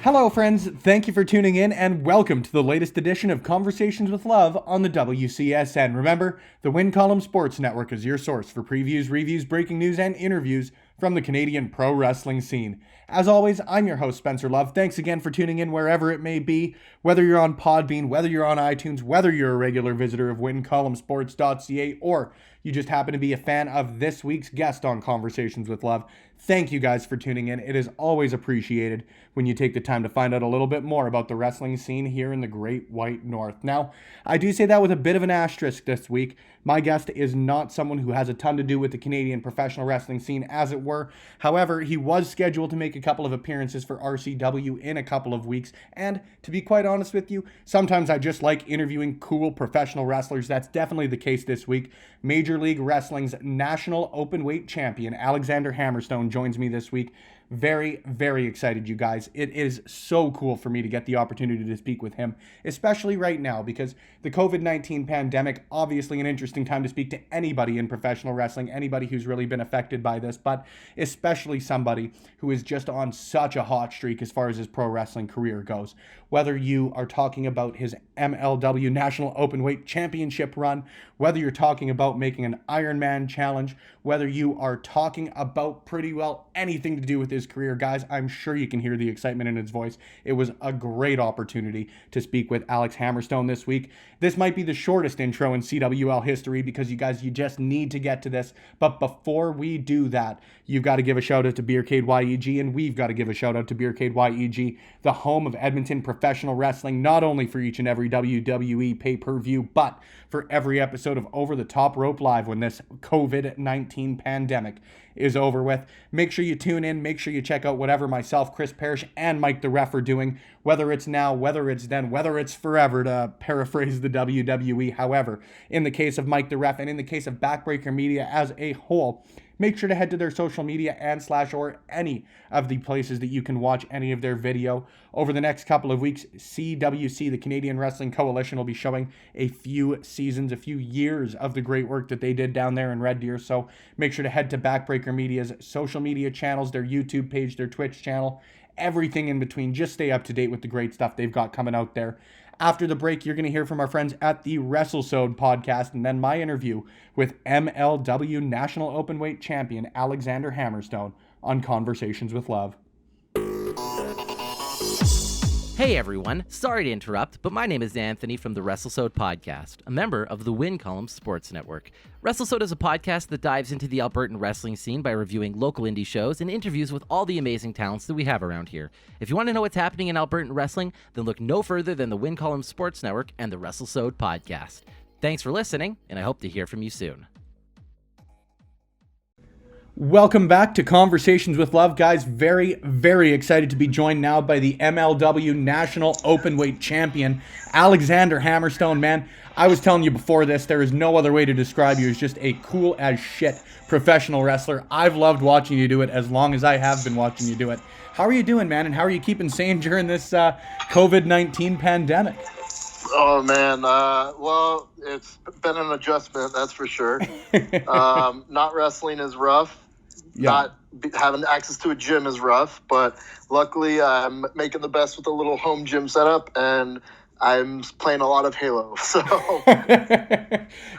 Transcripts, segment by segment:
Hello, friends. Thank you for tuning in, and welcome to the latest edition of Conversations with Love on the WCSN. Remember, the Win Column Sports Network is your source for previews, reviews, breaking news, and interviews from the Canadian pro wrestling scene. As always, I'm your host, Spencer Love. Thanks again for tuning in wherever it may be, whether you're on Podbean, whether you're on iTunes, whether you're a regular visitor of wincolumnsports.ca, or you just happen to be a fan of this week's guest on Conversations with Love. Thank you guys for tuning in. It is always appreciated when you take the time to find out a little bit more about the wrestling scene here in the Great White North. Now, I do say that with a bit of an asterisk this week. My guest is not someone who has a ton to do with the Canadian professional wrestling scene, as it were. However, he was scheduled to make a couple of appearances for RCW in a couple of weeks. And to be quite honest with you, sometimes I just like interviewing cool professional wrestlers. That's definitely the case this week. Major League Wrestling's national openweight champion, Alexander Hammerstone, joins me this week. Very, very excited, you guys. It is so cool for me to get the opportunity to speak with him, especially right now, because the COVID-19 pandemic, obviously an interesting time to speak to anybody in professional wrestling, anybody who's really been affected by this, but especially somebody who is just on such a hot streak as far as his pro wrestling career goes. Whether you are talking about his MLW National Openweight Championship run, whether you're talking about making an Ironman challenge, whether you are talking about pretty well anything to do with his career, guys, I'm sure you can hear the excitement in his voice. It was a great opportunity to speak with Alex Hammerstone this week. This might be the shortest intro in CWL history because you just need to get to this. But before we do that, you've got to give a shout out to Beercade YEG, and we've got to give a shout out to Beercade YEG, the home of Edmonton professional wrestling, not only for each and every WWE pay-per-view, but for every episode of Over the Top Rope Live when this COVID-19 pandemic is over with. Make sure you tune in. Make sure you check out whatever myself, Chris Parrish, and Mike the Ref are doing, whether it's now, whether it's then, whether it's forever, to paraphrase the WWE. However, in the case of Mike the Ref and in the case of Backbreaker Media as a whole, make sure to head to their social media and or any of the places that you can watch any of their video. Over the next couple of weeks, CWC, the Canadian Wrestling Coalition, will be showing a few seasons, a few years of the great work that they did down there in Red Deer. So make sure to head to Backbreaker Media's social media channels, their YouTube page, their Twitch channel, everything in between. Just stay up to date with the great stuff they've got coming out there. After the break, you're going to hear from our friends at the WrestleSode podcast, and then my interview with MLW National Openweight Champion Alexander Hammerstone on Conversations with Love. Hey everyone, sorry to interrupt, but my name is Anthony from the WrestleSode podcast, a member of the Win Column Sports Network. WrestleSode is a podcast that dives into the Albertan wrestling scene by reviewing local indie shows and interviews with all the amazing talents that we have around here. If you want to know what's happening in Albertan wrestling, then look no further than the Win Column Sports Network and the WrestleSode podcast. Thanks for listening, and I hope to hear from you soon. Welcome back to Conversations with Love, guys. Very, very excited to be joined now by the MLW National Openweight Champion, Alexander Hammerstone. Man, I was telling you before this, there is no other way to describe you as just a cool as shit professional wrestler. I've loved watching you do it as long as I have been watching you do it. How are you doing, man? And how are you keeping sane during this COVID-19 pandemic? Oh, man. Well, it's been an adjustment, that's for sure. Not wrestling is rough. Yeah. Not having access to a gym is rough, but luckily I'm making the best with a little home gym setup, and I'm playing a lot of Halo. So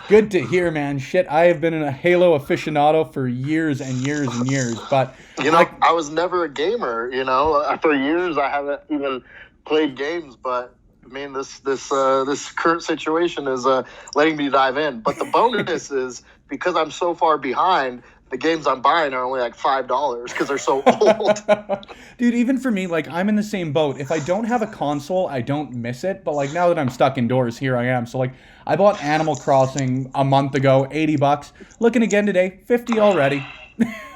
good to hear, man. Shit, I have been a Halo aficionado for years and years and years, but I was never a gamer. For years I haven't even played games, but I mean, this current situation is letting me dive in. But the bonus is, because I'm so far behind, the games I'm buying are only like $5 because they're so old. Dude, even for me, I'm in the same boat. If I don't have a console, I don't miss it. But now that I'm stuck indoors, here I am. So I bought Animal Crossing a month ago, $80. Looking again today, $50 already.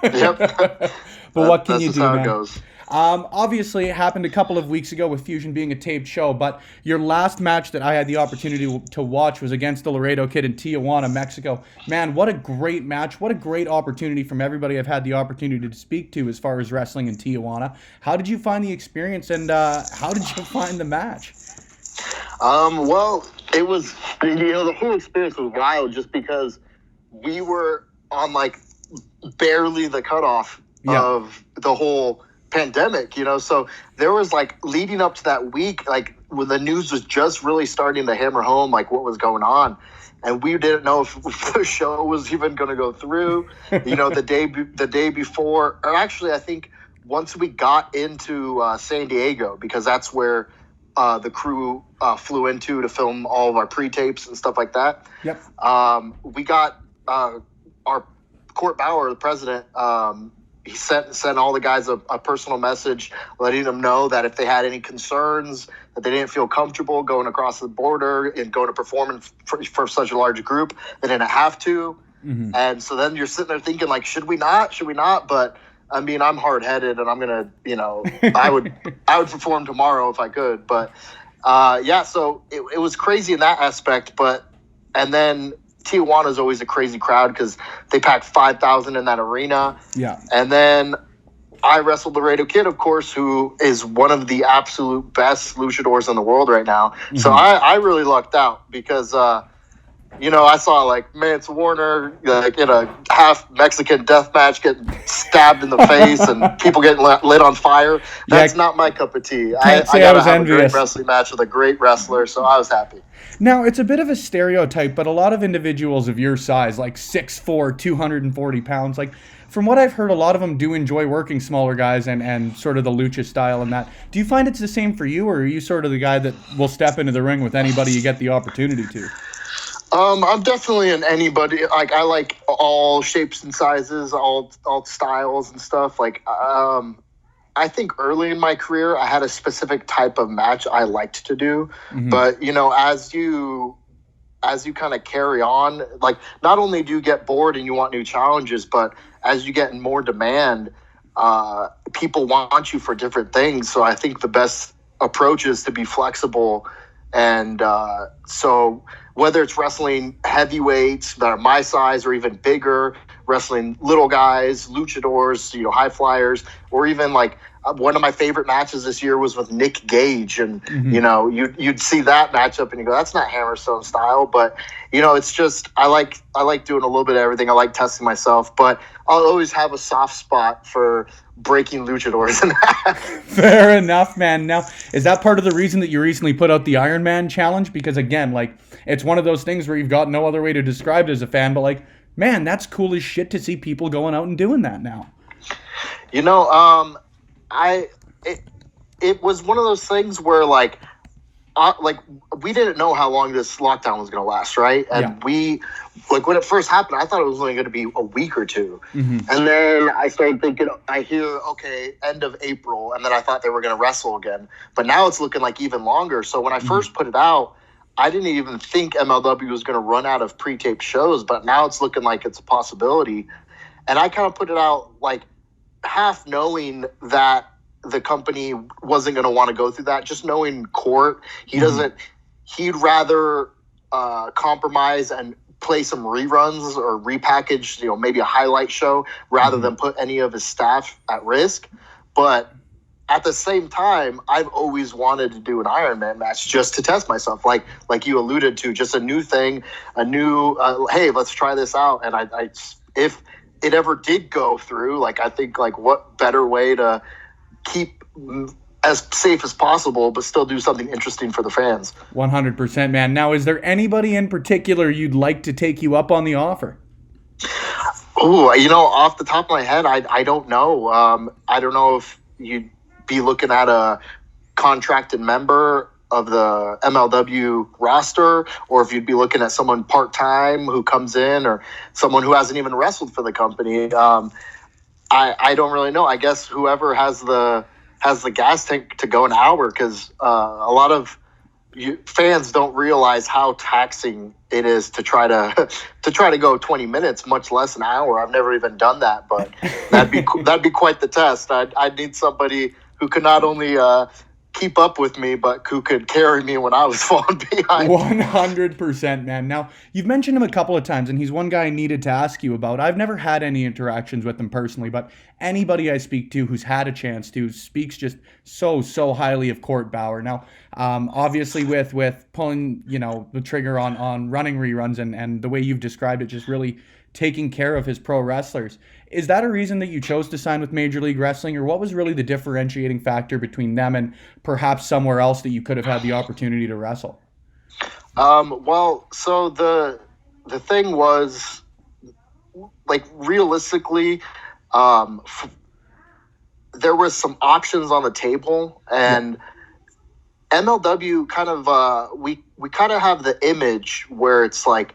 Yep. But what can you do, man? That's how it goes. Obviously, it happened a couple of weeks ago with Fusion being a taped show, but your last match that I had the opportunity to watch was against the Laredo Kid in Tijuana, Mexico. Man, what a great match. What a great opportunity from everybody I've had the opportunity to speak to as far as wrestling in Tijuana. How did you find the experience, and how did you find the match? Well, it was, the whole experience was wild just because we were on barely the cutoff of the whole pandemic, so there was like leading up to that week, like when the news was just really starting to hammer home like what was going on, and we didn't know if the show was even going to go through. The day before, or actually I think once we got into San Diego, because that's where the crew flew into to film all of our pre-tapes and stuff like that. Yep. We got our Court Bauer, the president. He sent all the guys a personal message letting them know that if they had any concerns, that they didn't feel comfortable going across the border and going to perform for such a large group, they didn't have to. Mm-hmm. And so then you're sitting there thinking, like, should we not? But I mean, I'm hard headed, and I'm gonna, I would perform tomorrow if I could. But so it was crazy in that aspect. And then Tijuana is always a crazy crowd because they packed 5,000 in that arena. Yeah. And then I wrestled Laredo Kid, of course, who is one of the absolute best luchadors in the world right now. Mm-hmm. So I really lucked out because, I saw like Mance Warner like in a half Mexican death match getting stabbed in the face and people getting lit on fire. That's not my cup of tea. I got to have envious. A great wrestling match with a great wrestler, so I was happy. Now, it's a bit of a stereotype, but a lot of individuals of your size, like 6'4", 240 pounds, like from what I've heard, a lot of them do enjoy working smaller guys and sort of the lucha style and that. Do you find it's the same for you, or are you sort of the guy that will step into the ring with anybody you get the opportunity to? I'm definitely an anybody. Like, I like all shapes and sizes, all styles and stuff. Like, I think early in my career, I had a specific type of match I liked to do. Mm-hmm. But, as you kind of carry on, like, not only do you get bored and you want new challenges, but as you get in more demand, people want you for different things. So I think the best approach is to be flexible. And so whether it's wrestling heavyweights that are my size or even bigger, wrestling little guys, luchadors, high flyers, or even like one of my favorite matches this year was with Nick Gage. And, mm-hmm. You'd see that matchup and you go, that's not Hammerstone style. But, it's just, I like doing a little bit of everything. I like testing myself, but I'll always have a soft spot for breaking luchadors in half. Fair enough, man. Now, is that part of the reason that you recently put out the Iron Man challenge? Because again, like, it's one of those things where you've got no other way to describe it as a fan, but like, man, that's cool as shit to see people going out and doing that now. It was one of those things where like we didn't know how long this lockdown was going to last, right? And we, like, when it first happened, I thought it was only going to be a week or two. Mm-hmm. And then I started thinking, I hear, okay, end of April, and then I thought they were going to wrestle again. But now it's looking like even longer. So when I first put it out, I didn't even think MLW was going to run out of pre-taped shows, but now it's looking like it's a possibility. And I kind of put it out like half knowing that the company wasn't going to want to go through that, just knowing Court, he'd rather compromise and play some reruns or repackage, maybe a highlight show rather than put any of his staff at risk. But at the same time, I've always wanted to do an Iron Man match just to test myself. Like you alluded to, just a new thing, a new, hey, let's try this out. And I if it ever did go through, like, I think, like, what better way to keep as safe as possible, but still do something interesting for the fans. 100%, man. Now, is there anybody in particular you'd like to take you up on the offer? Oh, off the top of my head, I don't know. I don't know if you'd be looking at a contracted member of the MLW roster, or if you'd be looking at someone part-time who comes in, or someone who hasn't even wrestled for the company. I don't really know. I guess whoever has the gas tank to go an hour, because a lot of fans don't realize how taxing it is to try to go 20 minutes, much less an hour. I've never even done that, but that'd be quite the test. I'd need somebody who could not only keep up with me, but who could carry me when I was falling behind. 100%, man. Now, you've mentioned him a couple of times, and he's one guy I needed to ask you about. I've never had any interactions with him personally, but anybody I speak to who's had a chance to speaks just so highly of Court Bauer. Now, obviously with pulling, the trigger on running reruns and the way you've described it, just really taking care of his pro wrestlers. Is that a reason that you chose to sign with Major League Wrestling, or what was really the differentiating factor between them and perhaps somewhere else that you could have had the opportunity to wrestle? Well, so the thing was, like, realistically, there was some options on the table, and MLW kind of we kind of have the image where it's like,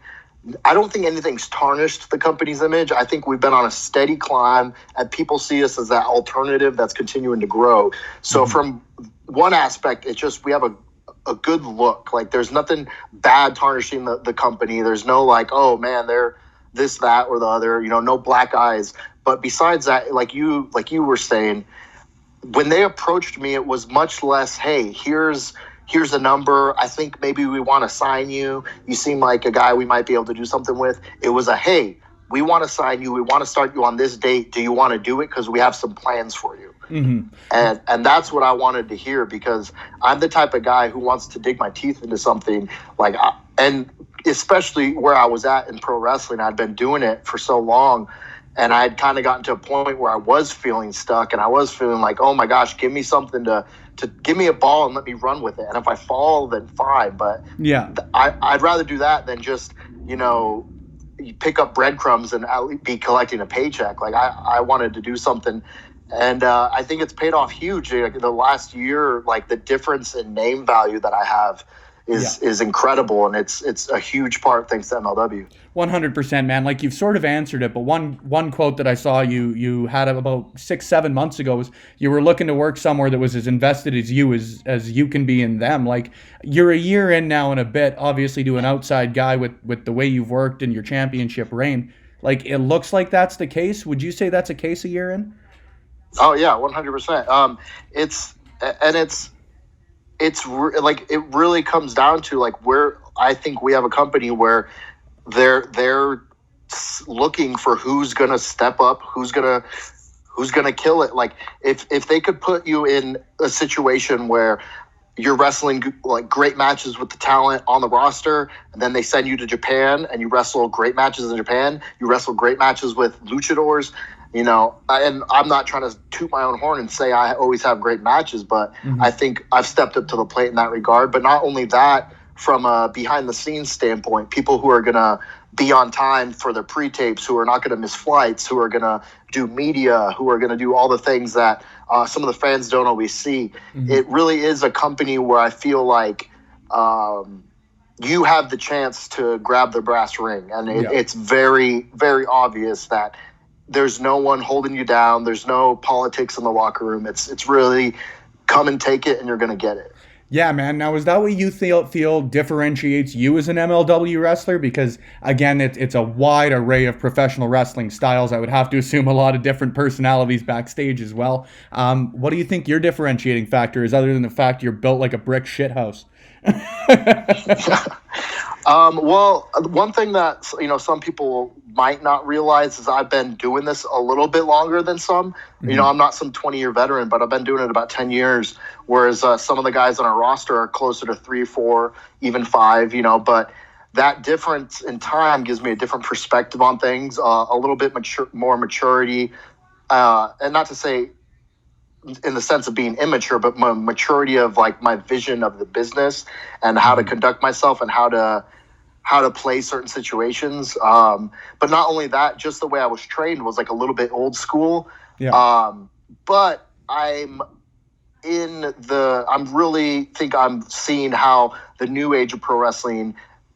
I don't think anything's tarnished the company's image. I think we've been on a steady climb, and people see us as that alternative that's continuing to grow. So from one aspect, it's just we have a good look. Like, there's nothing bad tarnishing the company. There's no like, oh man, they're this, that, or the other. No black eyes. But besides that, like you were saying, when they approached me, it was much less, hey, here's a number. I think maybe we want to sign you. You seem like a guy we might be able to do something with. It was a, hey, we want to sign you. We want to start you on this date. Do you want to do it? Because we have some plans for you. And that's what I wanted to hear, because I'm the type of guy who wants to dig my teeth into something. And especially where I was at in pro wrestling, I'd been doing it for so long. And I had kind of gotten to a point where I was feeling stuck, and I was feeling like, oh my gosh, give me something to give me a ball and let me run with it. And if I fall, then fine. But I'd rather do that than just, pick up breadcrumbs and be collecting a paycheck. Like, I wanted to do something. And I think it's paid off huge. Like, the last year, like, the difference in name value that I have is incredible, and it's a huge part thanks to MLW. 100%, man. Like, you've sort of answered it, but one quote that I saw you had about 6-7 months ago was you were looking to work somewhere that was as invested as you can be in them. Like, you're a year in now and a bit, obviously, to an outside guy with the way you've worked in your championship reign. Like, it looks like that's the case. Would you say that's a case a year in? Oh yeah, 100%. Like, it really comes down to, like, where I think we have a company where they're looking for who's gonna step up, who's gonna kill it. Like, if they could put you in a situation where you're wrestling like great matches with the talent on the roster, and then they send you to Japan and you wrestle great matches in Japan, you wrestle great matches with luchadors. And I'm not trying to toot my own horn and say I always have great matches, but I think I've stepped up to the plate in that regard. But not only that, from a behind-the-scenes standpoint, people who are going to be on time for their pre-tapes, who are not going to miss flights, who are going to do media, who are going to do all the things that some of the fans don't always see. It really is a company where I feel like you have the chance to grab the brass ring. And it's very, very obvious that there's no one holding you down. There's no politics in the locker room. It's really come and take it, and you're going to get it. Yeah, man. Now, is that what you feel differentiates you as an MLW wrestler? Because, again, it's a wide array of professional wrestling styles. I would have to assume a lot of different personalities backstage as well. What do you think your differentiating factor is, other than the fact you're built like a brick shithouse? Well, one thing that, some people might not realize is I've been doing this a little bit longer than some. I'm not some 20-year veteran, but I've been doing it about 10 years, whereas some of the guys on our roster are closer to 3, 4, even 5, but that difference in time gives me a different perspective on things, a little bit more maturity, and not to say in the sense of being immature, but my maturity of, like, my vision of the business and how to conduct myself and how to play certain situations. But not only that, just the way I was trained was like a little bit old school. But I'm really think I'm seeing how the new age of pro wrestling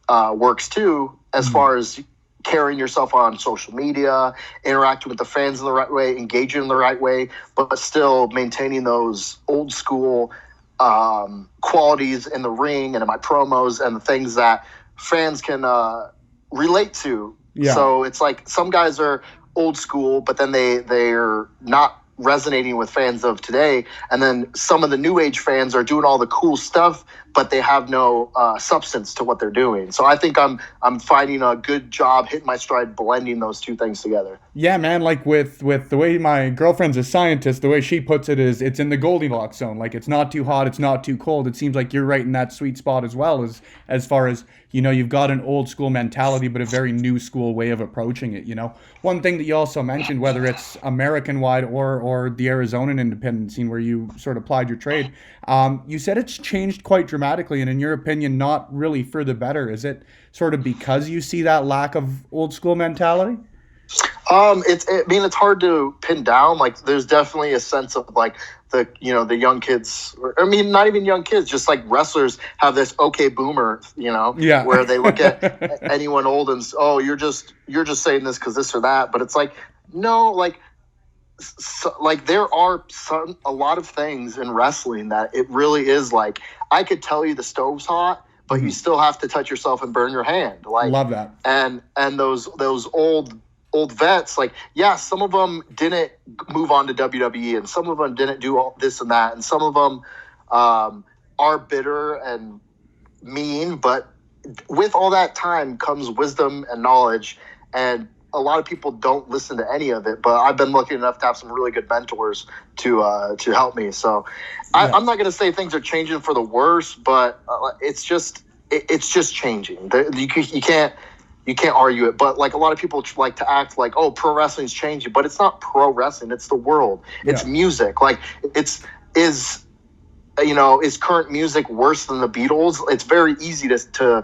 works too, as far as carrying yourself on social media, interacting with the fans in the right way, engaging in the right way, but still maintaining those old school qualities in the ring and in my promos and the things that fans can relate to. So it's like some guys are old school, but then they're not resonating with fans of today. And then some of the new age fans are doing all the cool stuff, but they have no substance to what they're doing. So I think I'm finding a good job hitting my stride, blending those two things together. Yeah, man, like with the way my girlfriend's a scientist, the way she puts it is it's in the Goldilocks zone. Like it's not too hot, it's not too cold. It seems like you're right in that sweet spot as well, as far as, you know, you've got an old school mentality, but a very new school way of approaching it, you know. One thing that you also mentioned, whether it's American wide or the Arizonan independent scene where you sort of plied your trade, you said it's changed quite dramatically, and in your opinion, not really for the better. Is it sort of because you see that lack of old school mentality? It's hard to pin down. Like, there's definitely a sense of like the young kids, I mean, not even young kids, just like wrestlers have this okay boomer, Yeah. where they look at anyone old and, oh, you're just saying this because this or that. But it's like, no, like, like there are a lot of things in wrestling that it really is like, I could tell you the stove's hot, but you still have to touch yourself and burn your hand. Like, love that. And those old vets, like, yeah, some of them didn't move on to WWE, and some of them didn't do all this and that, and some of them are bitter and mean, but with all that time comes wisdom and knowledge, and a lot of people don't listen to any of it. But I've been lucky enough to have some really good mentors to help me. So yeah. I'm not going to say things are changing for the worse, but it's just changing. You can't argue it. But like, a lot of people like to act like, oh, pro wrestling's changing, but it's not pro wrestling. It's the world. It's music. Like, is current music worse than the Beatles? It's very easy to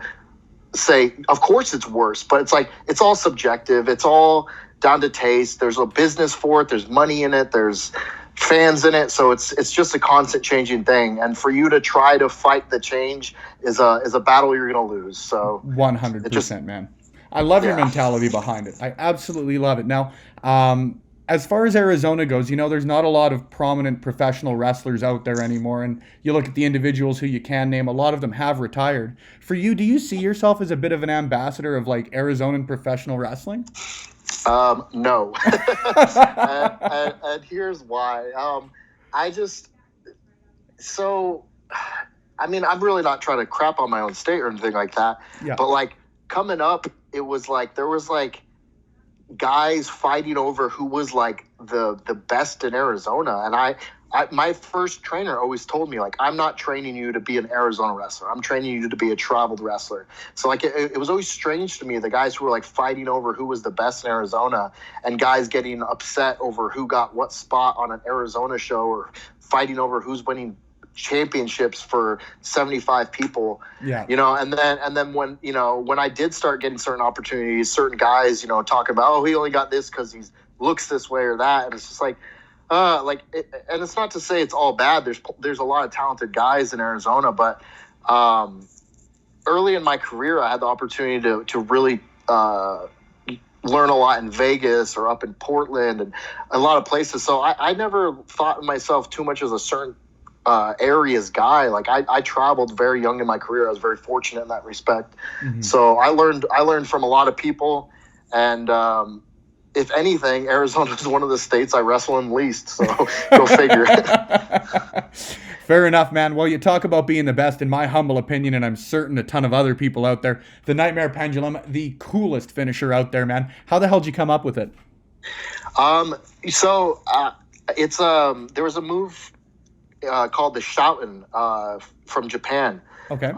say, of course it's worse, but it's like, it's all subjective. It's all down to taste. There's a business for it. There's money in it. There's fans in it. So it's just a constant changing thing. And for you to try to fight the change is a battle you're going to lose. So 100%, man. I love your mentality behind it. I absolutely love it. Now, as far as Arizona goes, there's not a lot of prominent professional wrestlers out there anymore. And you look at the individuals who you can name, a lot of them have retired. For you, do you see yourself as a bit of an ambassador of like Arizonan professional wrestling? No. and here's why. I'm really not trying to crap on my own state or anything like that. Yeah. But like, coming up, it was like, there was like guys fighting over who was like the best in Arizona. And my first trainer always told me, like, I'm not training you to be an Arizona wrestler. I'm training you to be a traveled wrestler. So like, it was always strange to me, the guys who were like fighting over who was the best in Arizona, and guys getting upset over who got what spot on an Arizona show, or fighting over who's winning championships for 75 people. Yeah. And then when I did start getting certain opportunities, certain guys, talking about, oh, he only got this because he looks this way or that. And it's just like, and it's not to say it's all bad. There's a lot of talented guys in Arizona, but early in my career, I had the opportunity to really learn a lot in Vegas or up in Portland and a lot of places. So I never thought of myself too much as a certain areas guy. Like, I traveled very young in my career. I was very fortunate in that respect. Mm-hmm. So I learned from a lot of people, and if anything, Arizona is one of the states I wrestle in least. So go figure. Fair enough, man. Well, you talk about being the best, in my humble opinion, and I'm certain a ton of other people out there. The Nightmare Pendulum, the coolest finisher out there, man. How the hell did you come up with it? It's there was a move called the Shoutin' from Japan. Okay.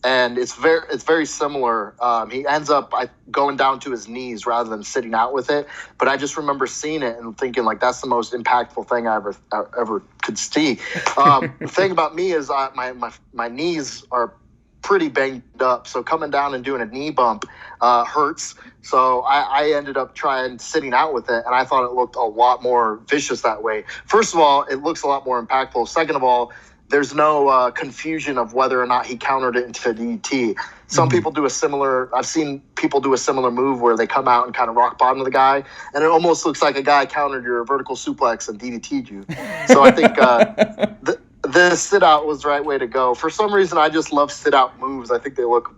And it's very similar. He ends up going down to his knees rather than sitting out with it. But I just remember seeing it and thinking, like, that's the most impactful thing I ever could see. The thing about me is my knees are pretty banged up, so coming down and doing a knee bump hurts. So I ended up sitting out with it, and I thought it looked a lot more vicious that way. First of all, it looks a lot more impactful. Second of all, there's no confusion of whether or not he countered it into DDT. Some people do I've seen people do a similar move where they come out and kind of rock bottom to the guy, and it almost looks like a guy countered your vertical suplex and DDT'd you. So I think the sit out was the right way to go. For some reason, I just love sit out moves. I think they look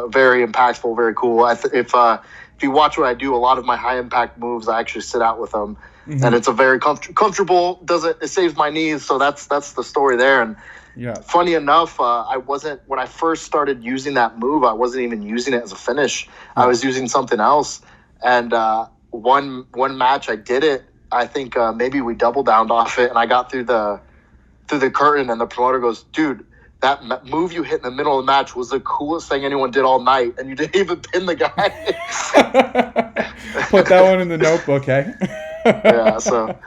very impactful, very cool. If you watch what I do, a lot of my high impact moves, I actually sit out with them, and it's a very comfortable. It saves my knees, so that's the story there. And funny enough, when I first started using that move, I wasn't even using it as a finish. I was using something else, and one match I did it. I think maybe we double downed off it, and I got through the curtain, and the promoter goes, "Dude, that move you hit in the middle of the match was the coolest thing anyone did all night, and you didn't even pin the guy." Put that one in the notebook, hey? Yeah, so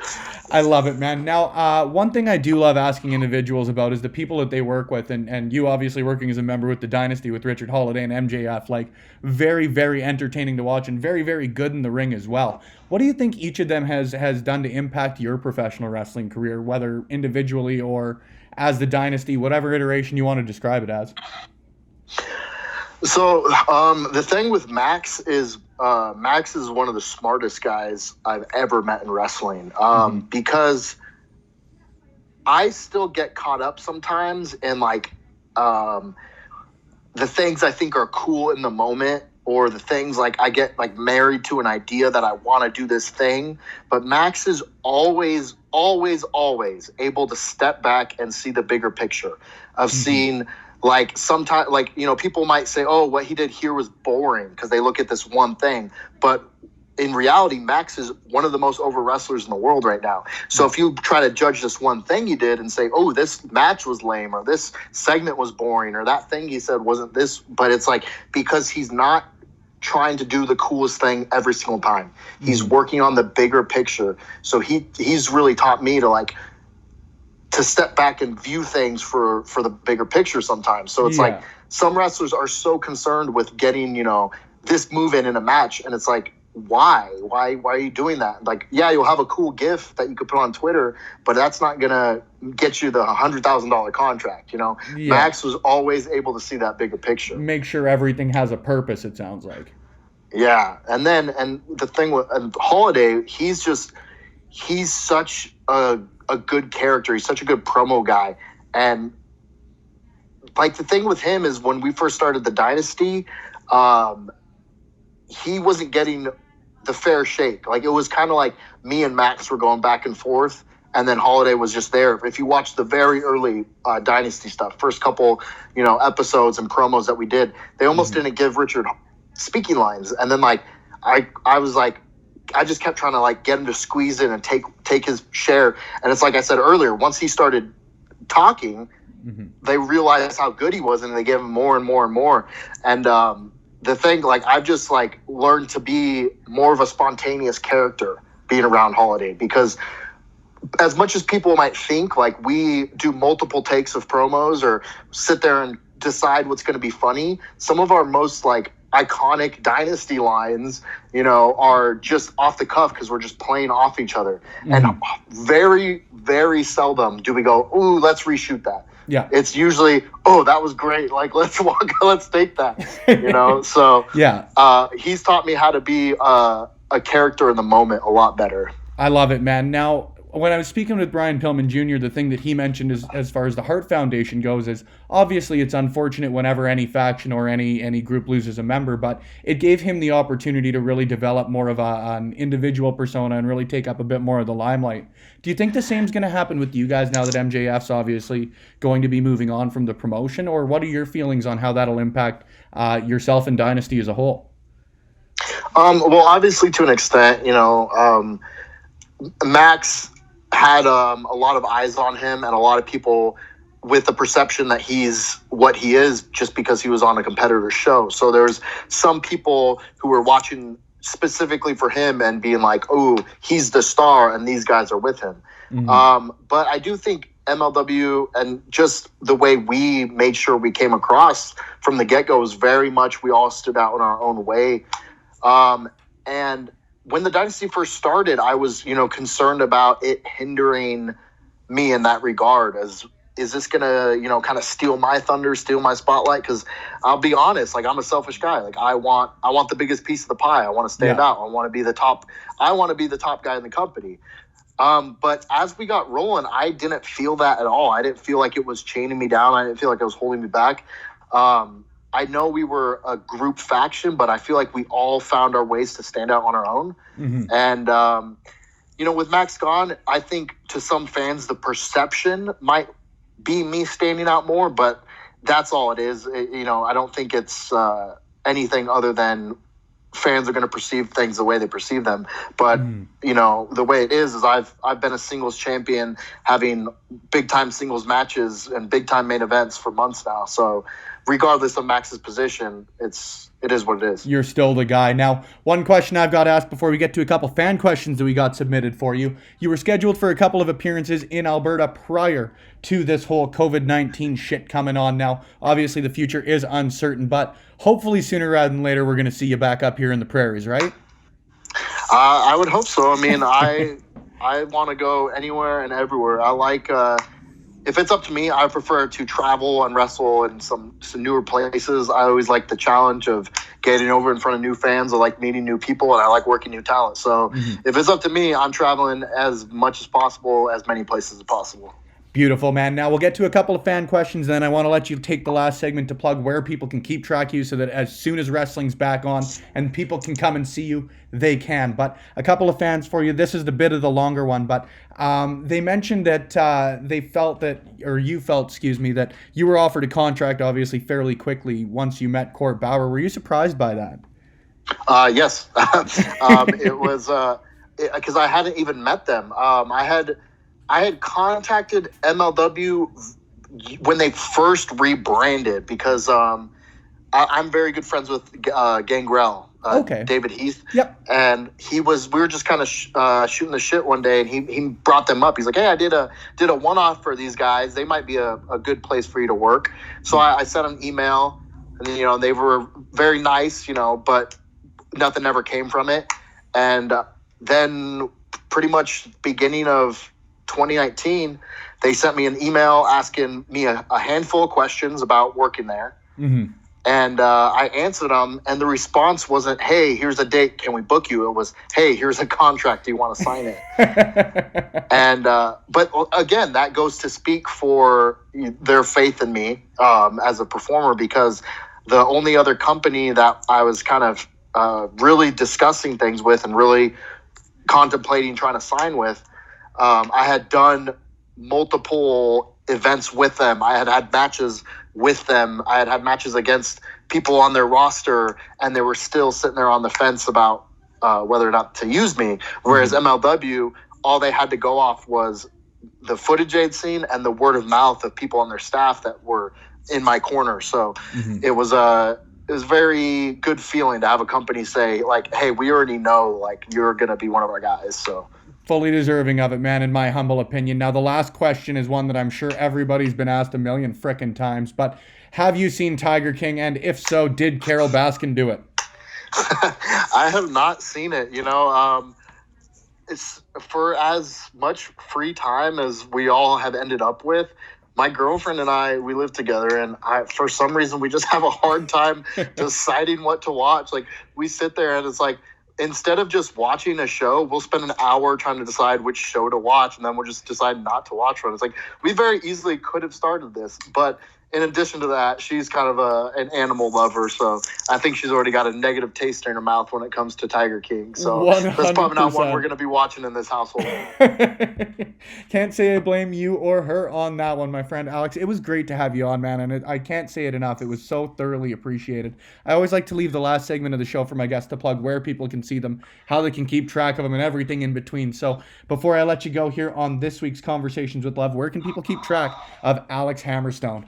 I love it, man. Now, one thing I do love asking individuals about is the people that they work with, and you obviously working as a member with the Dynasty with Richard Holiday and MJF, like very, very entertaining to watch and very, very good in the ring as well. What do you think each of them has done to impact your professional wrestling career, whether individually or as the Dynasty, whatever iteration you want to describe it as? So the thing with Max is one of the smartest guys I've ever met in wrestling, because I still get caught up sometimes in like the things I think are cool in the moment, or the things like I get like married to an idea that I want to do this thing. But Max is always able to step back and see the bigger picture. I've seen like sometimes, like, you know, people might say, oh, what he did here was boring because they look at this one thing. But in reality, Max is one of the most over wrestlers in the world right now. So if you try to judge this one thing he did and say, oh, this match was lame, or this segment was boring, or that thing he said wasn't this, but it's like, because he's not trying to do the coolest thing every single time. He's working on the bigger picture. So he's really taught me to step back and view things for the bigger picture sometimes. So it's like some wrestlers are so concerned with getting, you know, this move in a match, and it's like, why are you doing that? Like, yeah, you'll have a cool GIF that you could put on Twitter, but that's not gonna get you the $100,000 contract, you know. Max was always able to see that bigger picture, make sure everything has a purpose, it sounds like. And the thing with Holiday, he's such a good character. He's such a good promo guy. And like, the thing with him is, when we first started the Dynasty, he wasn't getting the fair shake. Like, it was kind of like me and Max were going back and forth, and then Holiday was just there. If you watch the very early Dynasty stuff, first couple, you know, episodes and promos that we did, they almost didn't give Richard speaking lines. And then like I was like, I just kept trying to like get him to squeeze in and take his share. And it's like I said earlier, once he started talking, they realized how good he was, and they gave him more and more and more. And the thing, like, I've just like learned to be more of a spontaneous character being around Holiday, because as much as people might think like we do multiple takes of promos or sit there and decide what's going to be funny, some of our most like iconic Dynasty lines, you know, are just off the cuff because we're just playing off each other. And very, very seldom do we go, ooh, let's reshoot that. Yeah. It's usually, oh, that was great. Like, let's take that, you know? So he's taught me how to be a character in the moment a lot better. I love it, man. Now, when I was speaking with Brian Pillman Jr., the thing that he mentioned is, as far as the Hart Foundation goes, is obviously it's unfortunate whenever any faction or any group loses a member, but it gave him the opportunity to really develop more of an individual persona and really take up a bit more of the limelight. Do you think the same's going to happen with you guys now that MJF's obviously going to be moving on from the promotion, or what are your feelings on how that'll impact yourself and Dynasty as a whole? Well, obviously to an extent, you know, Max had a lot of eyes on him, and a lot of people with the perception that he's what he is just because he was on a competitor's show. So there's some people who were watching specifically for him and being like, oh, he's the star and these guys are with him. But I do think MLW and just the way we made sure we came across from the get-go was very much we all stood out in our own way. And when the Dynasty first started, I was, you know, concerned about it hindering me in that regard. Is this going to, you know, kind of steal my thunder, steal my spotlight? Because I'll be honest, like, I'm a selfish guy. Like, I want the biggest piece of the pie. I want to stand out. I want to be the top. I want to be the top guy in the company. But as we got rolling, I didn't feel that at all. I didn't feel like it was chaining me down. I didn't feel like it was holding me back. I know we were a group faction, but I feel like we all found our ways to stand out on our own. Mm-hmm. And, with Max gone, I think to some fans, the perception might be me standing out more, but that's all it is. I don't think it's anything other than fans are going to perceive things the way they perceive them. But, the way it is I've been a singles champion, having big time singles matches and big time main events for months now. So regardless of Max's position, it is what it is. You're still the guy. Now, one question I've got to ask before we get to a couple fan questions that we got submitted for you. You were scheduled for a couple of appearances in Alberta prior to this whole COVID-19 shit coming on. Now, obviously the future is uncertain, but hopefully sooner rather than later we're going to see you back up here in the prairies, right? I would hope so. I mean, I want to go anywhere and everywhere. I like... if it's up to me, I prefer to travel and wrestle in some newer places. I always like the challenge of getting over in front of new fans. I like meeting new people, and I like working new talent. So if it's up to me, I'm traveling as much as possible, as many places as possible. Beautiful, man. Now we'll get to a couple of fan questions. Then I want to let you take the last segment to plug where people can keep track of you so that as soon as wrestling's back on and people can come and see you, they can. But a couple of fans for you. This is the bit of the longer one. But they mentioned that they felt that, or you felt, that you were offered a contract obviously fairly quickly once you met Court Bauer. Were you surprised by that? Yes. It was because I hadn't even met them. I had contacted MLW when they first rebranded because I'm very good friends with Gangrel, David Heath. Yep. And we were just kind of shooting the shit one day, and he brought them up. He's like, "Hey, I did a one-off for these guys. They might be a good place for you to work." So I sent an email, and they were very nice, but nothing ever came from it. And then pretty much beginning of 2019, they sent me an email asking me a handful of questions about working there. Mm-hmm. And I answered them, and the response wasn't, "Hey, here's a date, can we book you?" It was, "Hey, here's a contract, do you want to sign it?" And but again, that goes to speak for their faith in me as a performer, because the only other company that I was kind of really discussing things with and really contemplating trying to sign with, I had done multiple events with them. I had had matches with them. I had had matches against people on their roster, and they were still sitting there on the fence about whether or not to use me. Whereas MLW, all they had to go off was the footage they'd seen and the word of mouth of people on their staff that were in my corner. So it was a very good feeling to have a company say, like, "Hey, we already know, like, you're going to be one of our guys." So fully deserving of it, man, in my humble opinion. Now, the last question is one that I'm sure everybody's been asked a million frickin' times, but have you seen Tiger King? And if so, did Carol Baskin do it? I have not seen it. It's for as much free time as we all have ended up with. My girlfriend and I, we live together, and for some reason, we just have a hard time deciding what to watch. Like, we sit there, and it's like, instead of just watching a show, we'll spend an hour trying to decide which show to watch, and then we'll just decide not to watch one. It's like, we very easily could have started this, but in addition to that, she's kind of an animal lover, so I think she's already got a negative taste in her mouth when it comes to Tiger King. So 100%. That's probably not one we're going to be watching in this household. Can't say I blame you or her on that one, my friend Alex. It was great to have you on, man, and I can't say it enough. It was so thoroughly appreciated. I always like to leave the last segment of the show for my guests to plug where people can see them, how they can keep track of them, and everything in between. So before I let you go here on this week's Conversations with Love, where can people keep track of Alex Hammerstone?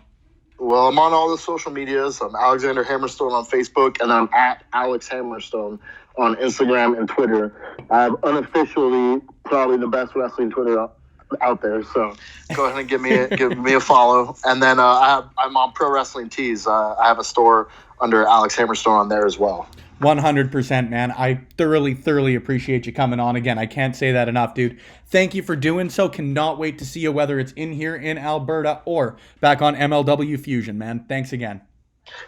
Well, I'm on all the social medias. I'm Alexander Hammerstone on Facebook, and I'm at Alex Hammerstone on Instagram and Twitter. I'm unofficially probably the best wrestling Twitter out there, so go ahead and give me a follow. And then I'm on Pro Wrestling Tees. I have a store under Alex Hammerstone on there as well. 100%, man. I thoroughly appreciate you coming on again. I can't say that enough, dude. Thank you for doing so. Cannot wait to see you, whether it's in here in Alberta or back on MLW Fusion, man. Thanks again.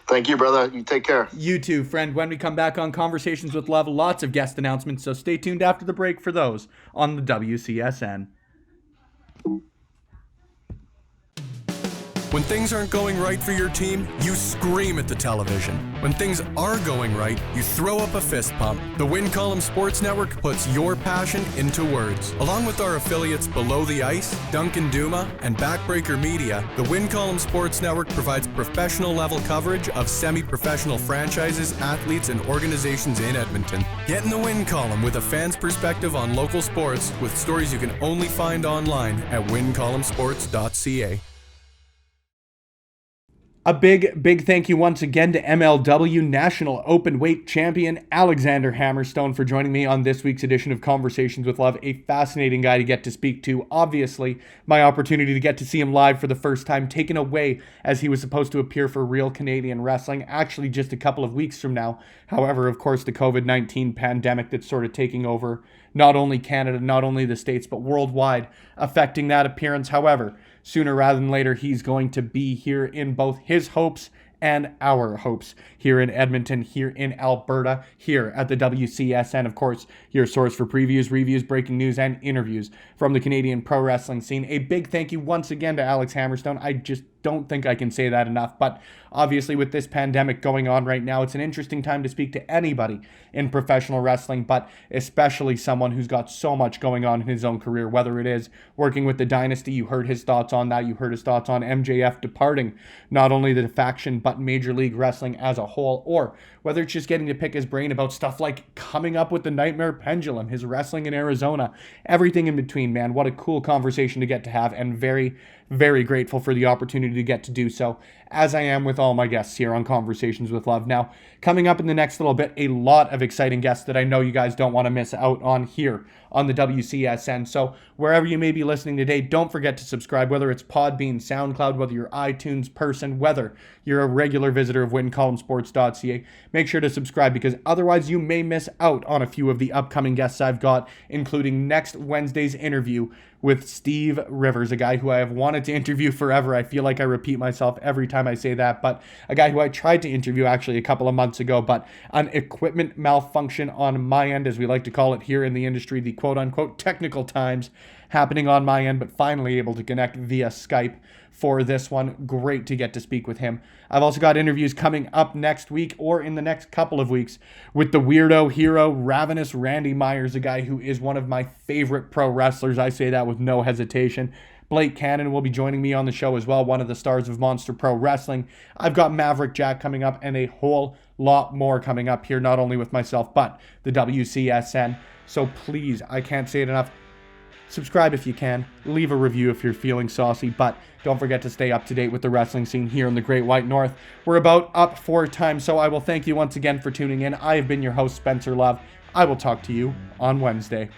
Thank you, brother. You take care. You too, friend. When we come back on Conversations with Love, lots of guest announcements, so stay tuned after the break for those on the WCSN. When things aren't going right for your team, you scream at the television. When things are going right, you throw up a fist pump. The Win Column Sports Network puts your passion into words. Along with our affiliates Below the Ice, Duncan Duma, and Backbreaker Media, the Win Column Sports Network provides professional level coverage of semi-professional franchises, athletes, and organizations in Edmonton. Get in the Win Column with a fan's perspective on local sports with stories you can only find online at wincolumnsports.ca. A big thank you once again to MLW National Open Weight Champion Alexander Hammerstone for joining me on this week's edition of Conversations with Love. A fascinating guy to get to speak to. Obviously, my opportunity to get to see him live for the first time taken away as he was supposed to appear for Real Canadian Wrestling, actually just a couple of weeks from now. However, of course, the COVID-19 pandemic that's sort of taking over not only Canada, not only the States, but worldwide, affecting that appearance. However, sooner rather than later, he's going to be here in both his hopes and our hopes here in Edmonton, here in Alberta, here at the WCSN. Of course, your source for previews, reviews, breaking news, and interviews from the Canadian pro wrestling scene. A big thank you once again to Alex Hammerstone. I just don't think I can say that enough, but obviously with this pandemic going on right now, it's an interesting time to speak to anybody in professional wrestling, but especially someone who's got so much going on in his own career, whether it is working with the Dynasty. You heard his thoughts on that. You heard his thoughts on MJF departing not only the faction, but Major League Wrestling as a whole, or whether it's just getting to pick his brain about stuff like coming up with the Nightmare Pendulum, his wrestling in Arizona, everything in between, man. What a cool conversation to get to have, and very, very grateful for the opportunity to get to do so, as I am with all my guests here on Conversations with Love. Now, coming up in the next little bit, a lot of exciting guests that I know you guys don't want to miss out on here on the WCSN. So wherever you may be listening today, don't forget to subscribe, whether it's Podbean, SoundCloud, whether you're iTunes person, whether you're a regular visitor of wincolumnsports.ca. Make sure to subscribe, because otherwise you may miss out on a few of the upcoming guests I've got, including next Wednesday's interview with Steve Rivers, a guy who I have wanted to interview forever. I feel like I repeat myself every time I say that, but a guy who I tried to interview actually a couple of months ago, but an equipment malfunction on my end, as we like to call it here in the industry, the quote-unquote technical times happening on my end, but finally able to connect via Skype for this one. Great to get to speak with him. I've also got interviews coming up next week, or in the next couple of weeks, with the weirdo hero, ravenous Randy Myers, a guy who is one of my favorite pro wrestlers. I say that with no hesitation. Blake Cannon will be joining me on the show as well, one of the stars of Monster Pro Wrestling. I've got Maverick Jack coming up, and a whole lot more coming up here, not only with myself, but the WCSN. So please, I can't say it enough, subscribe if you can, leave a review if you're feeling saucy, but don't forget to stay up to date with the wrestling scene here in the Great White North. We're about up for time, so I will thank you once again for tuning in. I have been your host, Spencer Love. I will talk to you on Wednesday.